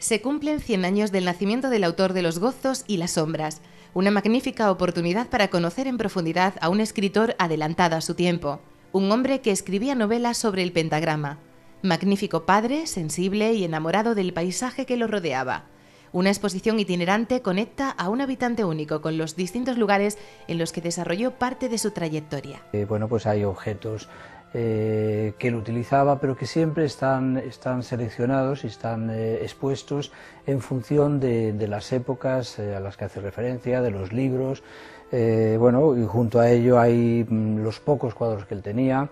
Se cumplen 100 años del nacimiento del autor de Los gozos y las sombras, una magnífica oportunidad para conocer en profundidad a un escritor adelantado a su tiempo, un hombre que escribía novelas sobre el pentagrama, magnífico padre, sensible y enamorado del paisaje que lo rodeaba. Una exposición itinerante conecta a un habitante único con los distintos lugares en los que desarrolló parte de su trayectoria. Bueno, pues hay objetos que él utilizaba, pero que siempre están seleccionados y están expuestos en función de las épocas a las que hace referencia, de los libros. Bueno, y junto a ello hay los pocos cuadros que él tenía,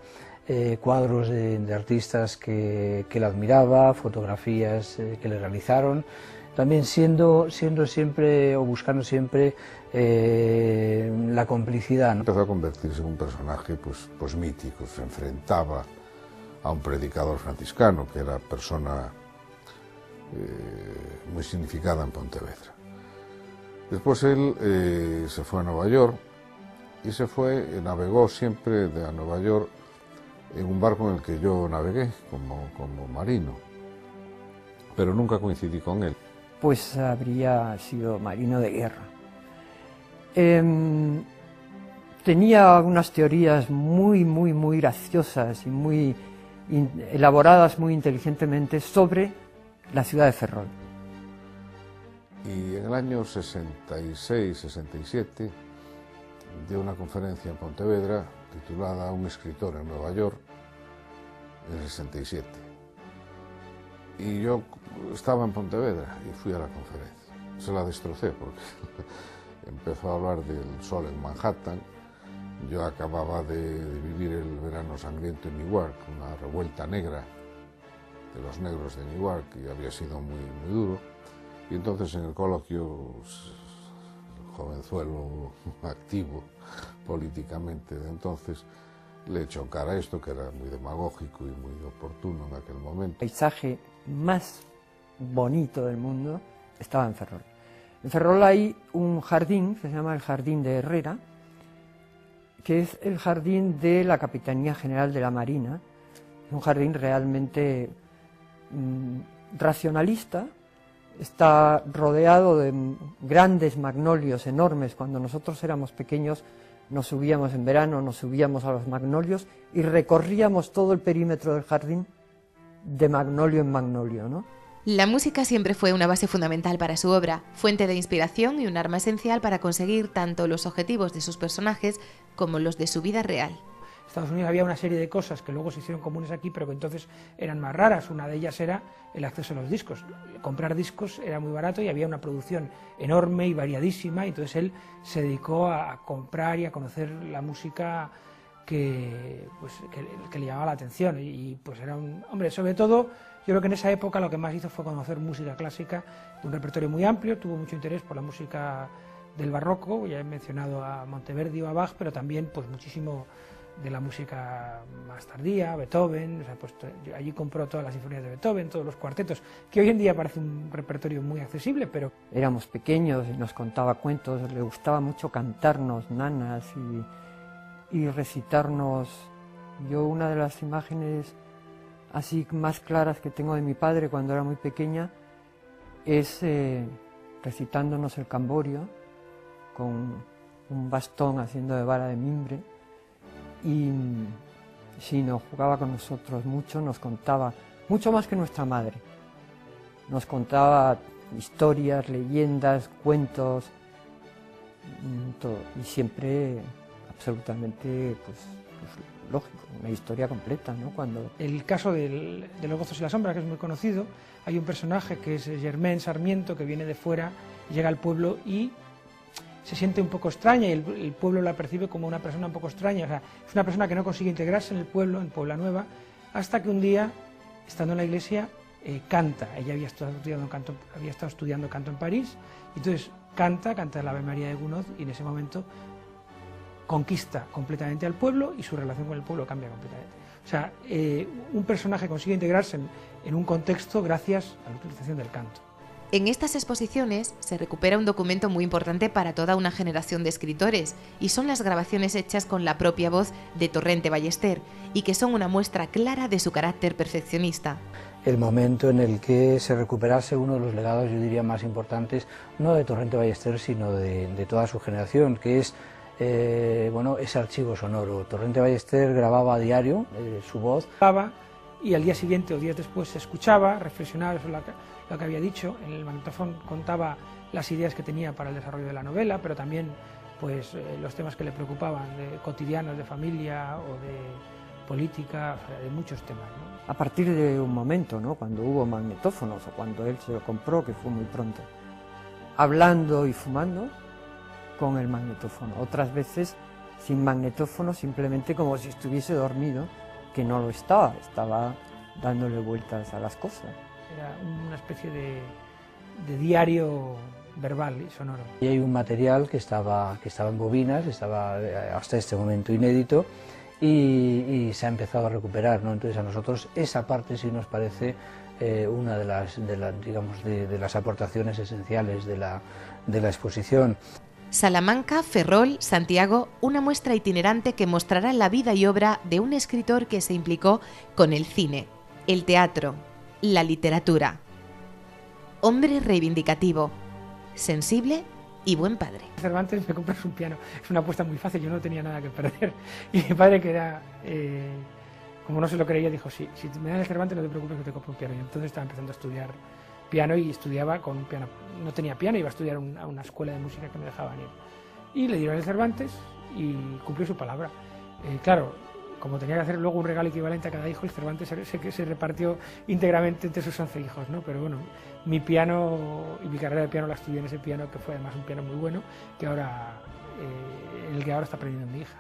cuadros de artistas que él admiraba, fotografías que le realizaron, también siendo siempre o buscando siempre la complicidad, ¿no? Empezó a convertirse en un personaje pues mítico, se enfrentaba a un predicador franciscano que era persona muy significada en Pontevedra. Después él se fue a Nueva York y navegó siempre a Nueva York en un barco en el que yo navegué como marino, pero nunca coincidí con él. Pues habría sido marino de guerra. Tenía unas teorías muy graciosas y muy elaboradas muy inteligentemente sobre la ciudad de Ferrol. Y en el año 66-67 dio una conferencia en Pontevedra titulada Un escritor en Nueva York, en el 67. Y yo estaba en Pontevedra y fui a la conferencia. Se la destrocé porque empezó a hablar del sol en Manhattan. Yo acababa de vivir el verano sangriento en Newark, una revuelta negra de los negros de Newark, y había sido muy duro. Y entonces en el coloquio, el jovenzuelo activo políticamente de entonces, le echó en cara esto, que era muy demagógico y muy oportuno en aquel momento. El paisaje más bonito del mundo estaba en Ferrol. En Ferrol hay un jardín que se llama el Jardín de Herrera, que es el jardín de la Capitanía General de la Marina, un jardín realmente racionalista. Está rodeado de grandes magnolios enormes. Cuando nosotros éramos pequeños nos subíamos en verano, nos subíamos a los magnolios y recorríamos todo el perímetro del jardín de magnolio en magnolio, ¿no? La música siempre fue una base fundamental para su obra, fuente de inspiración y un arma esencial para conseguir tanto los objetivos de sus personajes como los de su vida real. En Estados Unidos había una serie de cosas que luego se hicieron comunes aquí, pero que entonces eran más raras. Una de ellas era el acceso a los discos. Comprar discos era muy barato y había una producción enorme y variadísima, y entonces él se dedicó a comprar y a conocer la música que le llamaba la atención, y pues era un hombre, sobre todo yo creo que en esa época lo que más hizo fue conocer música clásica de un repertorio muy amplio. Tuvo mucho interés por la música del barroco, ya he mencionado a Monteverdi o a Bach, pero también pues muchísimo de la música más tardía, Beethoven. O sea, pues allí compró todas las sinfonías de Beethoven, todos los cuartetos, que hoy en día parece un repertorio muy accesible, pero... Éramos pequeños y nos contaba cuentos, le gustaba mucho cantarnos nanas y recitarnos. Yo, una de las imágenes así más claras que tengo de mi padre cuando era muy pequeña es recitándonos el Camborio con un bastón haciendo de vara de mimbre, y sí, nos jugaba con nosotros mucho, nos contaba, mucho más que nuestra madre, nos contaba historias, leyendas, cuentos, todo, y siempre absolutamente pues lógico, una historia completa, ¿no? Cuando... El caso de Los gozos y las sombras, que es muy conocido, hay un personaje que es Germán Sarmiento, que viene de fuera, llega al pueblo y se siente un poco extraña, y el pueblo la percibe como una persona un poco extraña. O sea, es una persona que no consigue integrarse en el pueblo, en Puebla Nueva, hasta que un día, estando en la iglesia, canta. Ella había estado estudiando canto en París, y entonces canta el Ave María de Gounod, y en ese momento conquista completamente al pueblo y su relación con el pueblo cambia completamente. O sea, un personaje consigue integrarse en un contexto gracias a la utilización del canto. En estas exposiciones se recupera un documento muy importante para toda una generación de escritores, y son las grabaciones hechas con la propia voz de Torrente Ballester, y que son una muestra clara de su carácter perfeccionista. el momento en el que se recuperase uno de los legados, yo diría, más importantes, no de Torrente Ballester, sino de toda su generación, que es bueno, ese archivo sonoro. Torrente Ballester grababa a diario su voz. Y al día siguiente o días después se escuchaba, reflexionaba sobre lo que había dicho. En el magnetofón contaba las ideas que tenía para el desarrollo de la novela, pero también pues, los temas que le preocupaban, de cotidianos, de familia o de política, o sea, de muchos temas, ¿no? A partir de un momento, ¿no?, cuando hubo magnetófonos o cuando él se lo compró, que fue muy pronto, hablando y fumando con el magnetófono. Otras veces sin magnetófono, simplemente como si estuviese dormido, que no lo estaba, estaba dándole vueltas a las cosas. Era una especie de diario verbal y sonoro. Y hay un material que estaba en bobinas, estaba hasta este momento inédito, y se ha empezado a recuperar, ¿no? Entonces a nosotros esa parte sí nos parece una de las aportaciones esenciales de la exposición. Salamanca, Ferrol, Santiago, una muestra itinerante que mostrará la vida y obra de un escritor que se implicó con el cine, el teatro, la literatura. Hombre reivindicativo, sensible y buen padre. Cervantes, me compras un piano. Es una apuesta muy fácil, yo no tenía nada que perder. Y mi padre, que era, como no se lo creía, dijo, sí, si me das el Cervantes no te preocupes que te compro un piano. Y entonces estaba empezando a estudiar piano y estudiaba con un piano. No tenía piano, iba a estudiar a una escuela de música que me dejaban ir. Y le dieron el Cervantes y cumplió su palabra. Claro, como tenía que hacer luego un regalo equivalente a cada hijo, el Cervantes se repartió íntegramente entre sus 11 hijos, ¿no? Pero bueno, mi piano y mi carrera de piano la estudié en ese piano, que fue además un piano muy bueno, que ahora, el que ahora está aprendiendo mi hija.